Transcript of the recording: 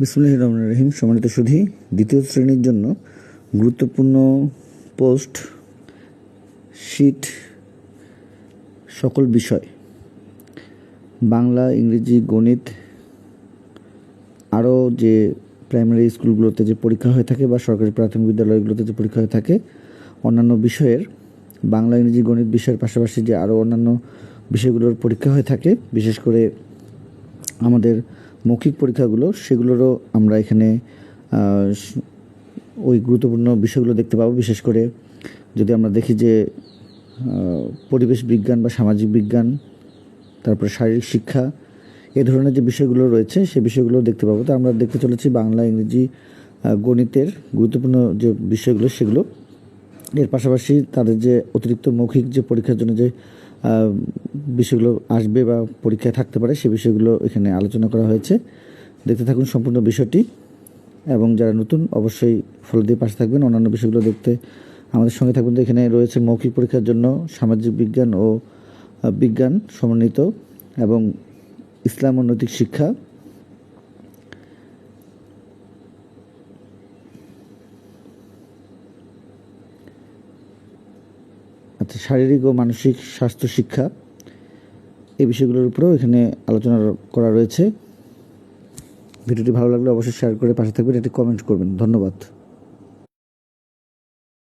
বিসমিল্লাহির রহমানির রহিম। সম্মানিত সুধী, দ্বিতীয় শ্রেণীর জন্য গুরুত্বপূর্ণ পোস্ট শীট সকল বিষয় বাংলা, ইংরেজি, গণিত, আরও যে প্রাইমারি স্কুলগুলোতে যে পরীক্ষা হয়ে থাকে বা সরকারি প্রাথমিক বিদ্যালয়গুলোতে যে পরীক্ষা হয়ে থাকে, অন্যান্য বিষয়ের বাংলা, ইংরেজি, গণিত বিষয়ের পাশাপাশি যে আরও অন্যান্য বিষয়গুলোর পরীক্ষা হয়ে থাকে, বিশেষ করে আমাদের মৌখিক পরীক্ষাগুলো, সেগুলোরও আমরা এখানে ওই গুরুত্বপূর্ণ বিষয়গুলো দেখতে পাবো। বিশেষ করে যদি আমরা দেখি যে পরিবেশ বিজ্ঞান বা সামাজিক বিজ্ঞান, তারপরে শারীরিক শিক্ষা, এ ধরনের যে বিষয়গুলো রয়েছে সেই বিষয়গুলো দেখতে পাবো। তো আমরা দেখতে চলেছি বাংলা, ইংরেজি, গণিতের গুরুত্বপূর্ণ যে বিষয়গুলো সেগুলো। এর পাশাপাশি তাদের যে অতিরিক্ত মৌখিক যে পরীক্ষার জন্য যে বিষয়গুলো আসবে বা পরীক্ষায় থাকতে পারে সে বিষয়গুলো এখানে আলোচনা করা হয়েছে। দেখতে থাকুন সম্পূর্ণ বিষয়টি, এবং যারা নতুন অবশ্যই ফলো দিয়ে পাশে থাকবেন। অন্যান্য বিষয়গুলো দেখতে আমাদের সঙ্গে থাকবেন। তো এখানে রয়েছে মৌখিক পরীক্ষার জন্য সামাজিক বিজ্ঞান ও বিজ্ঞান সমন্বিত এবং ইসলাম ও নৈতিক শিক্ষা, আচ্ছা, শারীরিক ও মানসিক স্বাস্থ্য শিক্ষা, এই বিষয়গুলোর উপরেও এখানে আলোচনা করা রয়েছে। ভিডিওটি ভালো লাগলে অবশ্যই শেয়ার করে পাশে থাকবেন, এটি কমেন্ট করবেন। ধন্যবাদ।